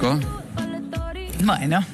político. Bueno.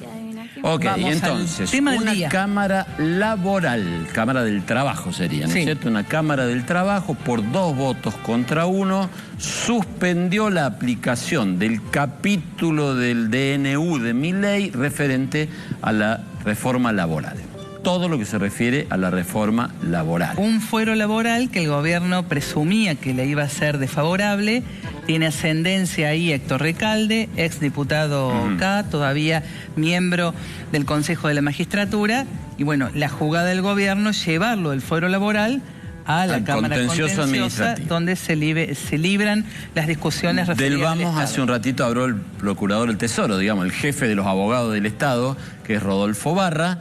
Ok, y entonces, una cámara laboral, cámara del trabajo sería, ¿no es cierto? Una cámara del trabajo, por 2 votos contra 1, suspendió la aplicación del capítulo del DNU de Milei referente a la reforma laboral. Todo lo que se refiere a la reforma laboral. Un fuero laboral que el gobierno presumía que le iba a ser desfavorable. Tiene ascendencia ahí Héctor Recalde, exdiputado K, todavía miembro del Consejo de la Magistratura. Y bueno, la jugada del gobierno es llevarlo del fuero laboral a la Cámara Contenciosa, donde se libran las discusiones referidas al Estado. Hace un ratito habló el procurador del Tesoro, digamos, el jefe de los abogados del Estado, que es Rodolfo Barra,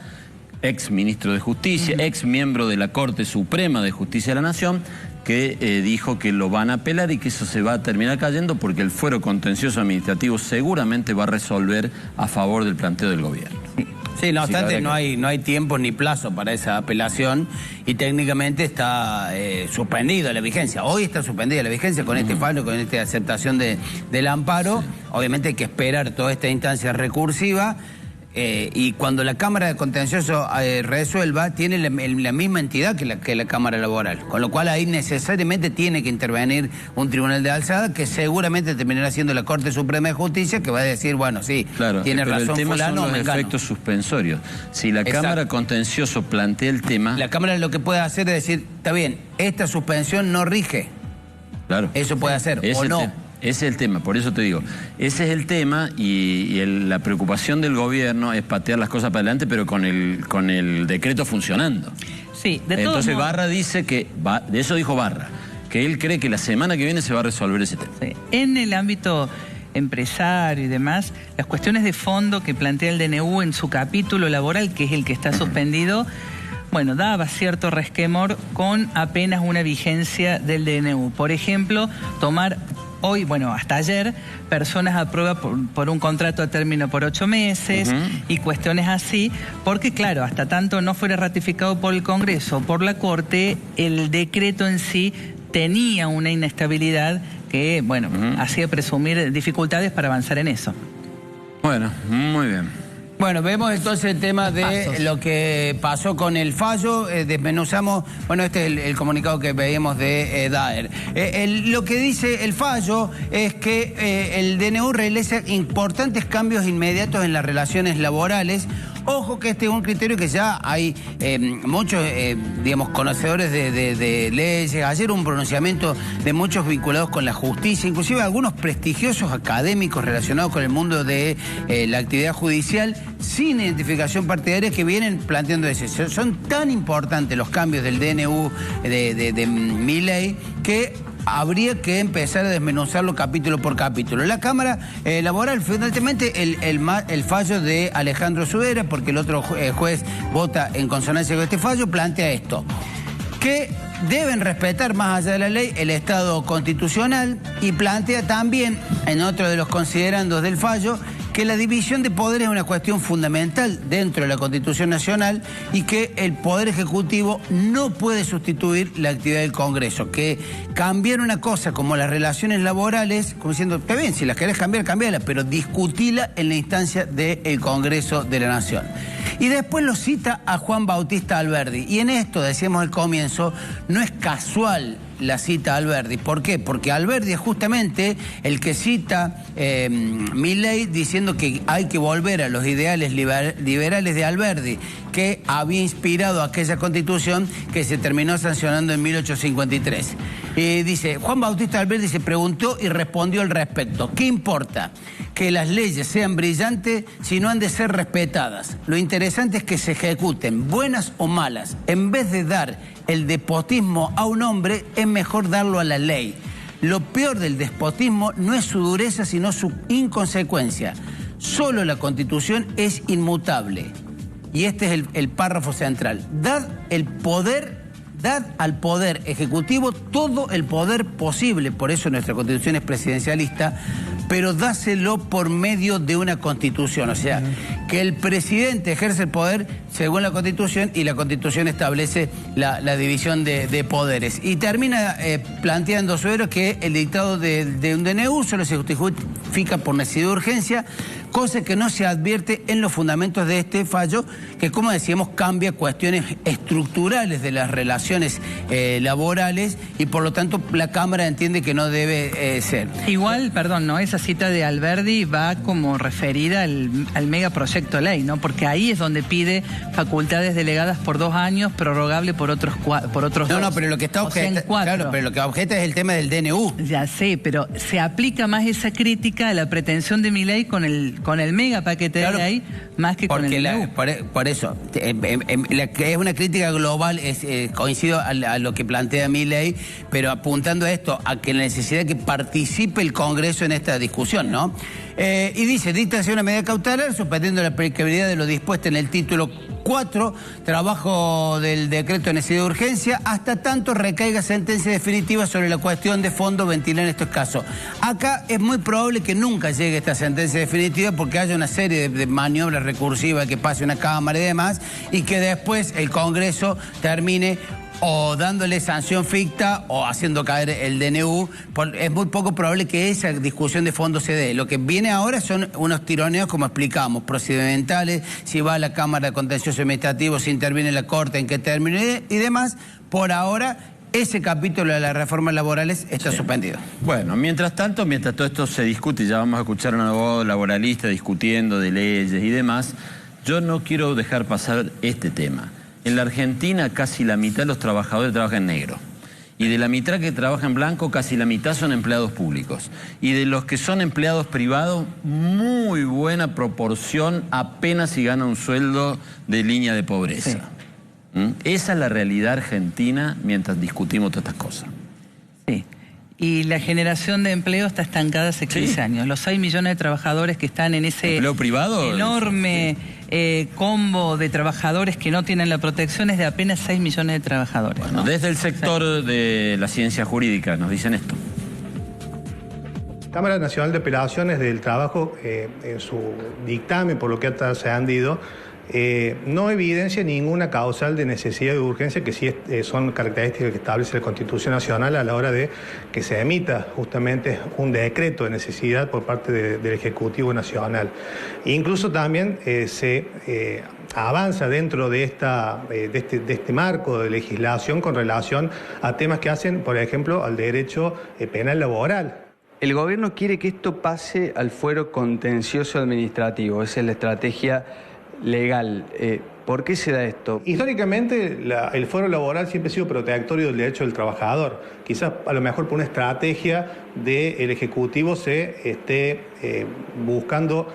ex ministro de Justicia, ex miembro de la Corte Suprema de Justicia de la Nación, que dijo que lo van a apelar y que eso se va a terminar cayendo porque el fuero contencioso administrativo seguramente va a resolver a favor del planteo del gobierno. Sí, no obstante, no hay tiempo ni plazo para esa apelación y técnicamente está suspendido la vigencia. Hoy está suspendida la vigencia con este fallo, con esta aceptación del amparo. Sí. Obviamente hay que esperar toda esta instancia recursiva. Y cuando la Cámara de Contencioso resuelva, tiene la misma entidad que la Cámara Laboral. Con lo cual ahí necesariamente tiene que intervenir un tribunal de alzada que seguramente terminará siendo la Corte Suprema de Justicia, que va a decir, bueno, sí, claro, tiene razón el tema fulano, son los efectos suspensorios. Si la Cámara Contencioso plantea el tema... La Cámara lo que puede hacer es decir, está bien, esta suspensión no rige. Claro. Eso puede hacer, o no. Ese es el tema, por eso te digo, ese es el tema y la preocupación del gobierno es patear las cosas para adelante, pero con el decreto funcionando. Sí, de todos Entonces modos... Barra dice que, de eso dijo Barra, que él cree que la semana que viene se va a resolver ese tema. Sí. En el ámbito empresario y demás, las cuestiones de fondo que plantea el DNU en su capítulo laboral, que es el que está suspendido, bueno, daba cierto resquemor con apenas una vigencia del DNU. Por ejemplo, tomar... Hoy, bueno, hasta ayer, personas a prueba por un contrato a término por 8 meses y cuestiones así, porque claro, hasta tanto no fuera ratificado por el Congreso o por la Corte, el decreto en sí tenía una inestabilidad que, bueno, hacía presumir dificultades para avanzar en eso. Bueno, muy bien. Bueno, vemos entonces el tema de lo que pasó con el fallo, desmenuzamos, bueno, este es el comunicado que veíamos de Daer. Lo que dice el fallo es que el DNU realiza importantes cambios inmediatos en las relaciones laborales. Ojo que este es un criterio que ya hay muchos, digamos, conocedores de leyes. Ayer un pronunciamiento de muchos vinculados con la justicia, inclusive algunos prestigiosos académicos relacionados con el mundo de la actividad judicial, sin identificación partidaria, que vienen planteando eso. Son tan importantes los cambios del DNU de Milei que habría que empezar a desmenuzarlo capítulo por capítulo. La Cámara Laboral, fundamentalmente el fallo de Alejandro Sudera, porque el otro juez vota en consonancia con este fallo, plantea esto, que deben respetar más allá de la ley el Estado constitucional, y plantea también, en otro de los considerandos del fallo, que la división de poderes es una cuestión fundamental dentro de la Constitución Nacional y que el Poder Ejecutivo no puede sustituir la actividad del Congreso. Que cambiar una cosa como las relaciones laborales, como diciendo, está bien, si las querés cambiar, cambiala, pero discutila en la instancia del Congreso de la Nación. Y después lo cita a Juan Bautista Alberdi. Y en esto, decíamos al comienzo, no es casual la cita a Alberdi. ¿Por qué? Porque Alberdi es justamente el que cita Milei diciendo que hay que volver a los ideales liberales de Alberdi, que había inspirado aquella constitución que se terminó sancionando en 1853. Dice, Juan Bautista Alberdi se preguntó y respondió al respecto. ¿Qué importa que las leyes sean brillantes si no han de ser respetadas? Lo interesante es que se ejecuten, buenas o malas. En vez de dar el despotismo a un hombre, es mejor darlo a la ley. Lo peor del despotismo no es su dureza, sino su inconsecuencia. Solo la Constitución es inmutable. Y este es el párrafo central. Dad el poder dar al Poder Ejecutivo todo el poder posible, por eso nuestra Constitución es presidencialista, pero dáselo por medio de una Constitución, o sea, que el presidente ejerce el poder según la Constitución y la Constitución establece la división de poderes. Y termina planteando Suero que el dictado de un DNU solo se justifica por necesidad de urgencia, cosa que no se advierte en los fundamentos de este fallo, que como decíamos cambia cuestiones estructurales de las relaciones laborales y por lo tanto la Cámara entiende que no debe ser. Igual, perdón, ¿no? Esa cita de Alberdi va como referida al megaproyecto de ley, ¿no? Porque ahí es donde pide facultades delegadas por 2 años, prorrogable por otros 2. No, pero lo que está claro, pero lo que objeta es el tema del DNU. Ya sé, pero se aplica más esa crítica a la pretensión de Milei con el mega paquete de ley más que con el DNU. Por eso, es una crítica global, coincido a lo que plantea Milei, pero apuntando a esto, a que la necesidad de que participe el Congreso en esta discusión, ¿no? Y dice, dicta una medida cautelar suspendiendo la aplicabilidad de lo dispuesto en el título 4, trabajo del decreto de necesidad de urgencia, hasta tanto recaiga sentencia definitiva sobre la cuestión de fondo ventilar en estos casos. Acá es muy probable que nunca llegue esta sentencia definitiva porque haya una serie de maniobras recursivas, que pase una Cámara y demás, y que después el Congreso termine o dándole sanción ficta o haciendo caer el DNU. Es muy poco probable que esa discusión de fondo se dé. Lo que viene ahora son unos tironeos, como explicamos, procedimentales, si va a la Cámara de Contencioso Administrativo, si interviene la Corte, en qué término y demás. Por ahora, ese capítulo de las reformas laborales está suspendido. Bueno, mientras tanto, mientras todo esto se discute, ya vamos a escuchar a un abogado laboralista discutiendo de leyes y demás, yo no quiero dejar pasar este tema. En la Argentina casi la mitad de los trabajadores trabajan en negro. Y de la mitad que trabaja en blanco, casi la mitad son empleados públicos. Y de los que son empleados privados, muy buena proporción apenas si gana un sueldo de línea de pobreza. Sí. Esa es la realidad argentina mientras discutimos todas estas cosas. Sí. Y la generación de empleo está estancada hace 15 años. Los 6 millones de trabajadores que están en ese ¿empleo privado? Enorme combo de trabajadores que no tienen la protección es de apenas 6 millones de trabajadores. Bueno, ¿no? Desde el sector de la ciencia jurídica nos dicen esto. Cámara Nacional de Apelaciones del Trabajo, en su dictamen, por lo que ha trascendido, no evidencia ninguna causal de necesidad de urgencia, que sí son características que establece la Constitución Nacional a la hora de que se emita justamente un decreto de necesidad por parte del Ejecutivo Nacional. Incluso también se avanza dentro de este marco de legislación con relación a temas que hacen, por ejemplo, al derecho penal laboral. El gobierno quiere que esto pase al fuero contencioso administrativo, esa es la estrategia legal. ¿Por qué se da esto? Históricamente el fuero laboral siempre ha sido protectorio del derecho del trabajador. Quizás a lo mejor por una estrategia del Ejecutivo se esté buscando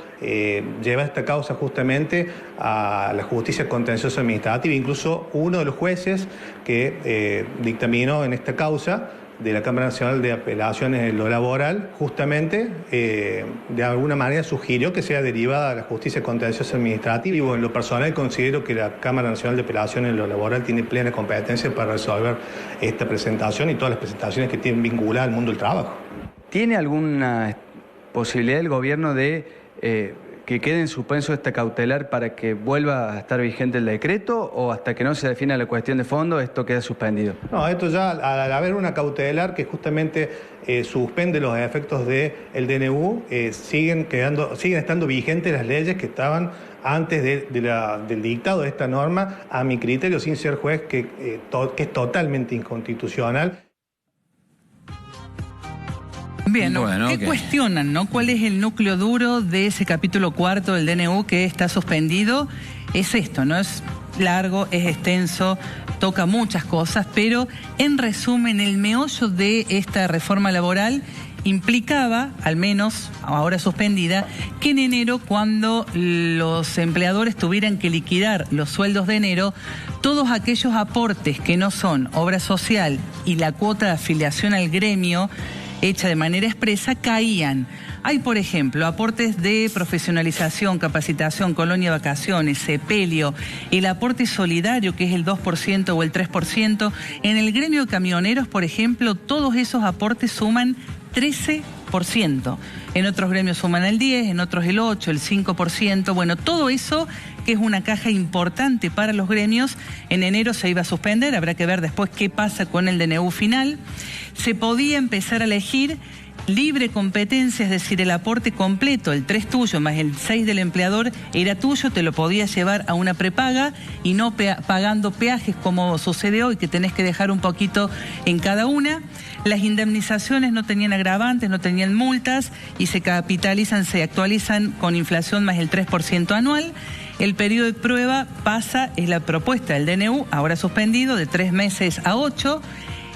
llevar esta causa justamente a la justicia contenciosa administrativa. Incluso uno de los jueces que dictaminó en esta causa de la Cámara Nacional de Apelaciones en lo laboral, justamente de alguna manera sugirió que sea derivada a la justicia contenciosa administrativa. Y bueno, en lo personal considero que la Cámara Nacional de Apelaciones en lo laboral tiene plena competencia para resolver esta presentación y todas las presentaciones que tienen vinculada al mundo del trabajo. ¿Tiene alguna posibilidad el gobierno de que quede en suspenso esta cautelar para que vuelva a estar vigente el decreto, o hasta que no se defina la cuestión de fondo esto queda suspendido? No, esto ya al haber una cautelar que justamente suspende los efectos del DNU, siguen estando vigentes las leyes que estaban antes del dictado de esta norma, a mi criterio, sin ser juez, que es totalmente inconstitucional. Bien, bueno, ¿qué cuestionan, no? ¿Cuál es el núcleo duro de ese capítulo 4 del DNU que está suspendido? Es esto, ¿no? Es largo, es extenso, toca muchas cosas, pero en resumen, el meollo de esta reforma laboral implicaba, al menos ahora suspendida, que en enero, cuando los empleadores tuvieran que liquidar los sueldos de enero, todos aquellos aportes que no son obra social y la cuota de afiliación al gremio, hecha de manera expresa, caían. Hay, por ejemplo, aportes de profesionalización, capacitación, colonia vacaciones, sepelio, el aporte solidario, que es el 2% o el 3%. En el gremio de camioneros, por ejemplo, todos esos aportes suman 13%. En otros gremios suman el 10%, en otros el 8%, el 5%. Bueno, todo eso, que es una caja importante para los gremios, en enero se iba a suspender. Habrá que ver después qué pasa con el DNU final. Se podía empezar a elegir libre competencia, es decir, el aporte completo, el 3 tuyo más el 6 del empleador, era tuyo, te lo podías llevar a una prepaga y no pagando peajes como sucede hoy, que tenés que dejar un poquito en cada una. Las indemnizaciones no tenían agravantes, no tenían multas y se capitalizan, se actualizan con inflación más el 3% anual. El periodo de prueba pasa, es la propuesta del DNU, ahora suspendido, de 3 meses a 8.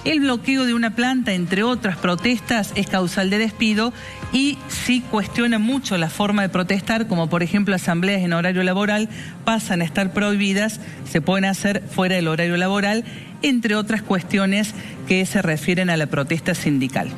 El bloqueo de una planta, entre otras protestas, es causal de despido y sí cuestiona mucho la forma de protestar, como por ejemplo asambleas en horario laboral pasan a estar prohibidas, se pueden hacer fuera del horario laboral, entre otras cuestiones que se refieren a la protesta sindical.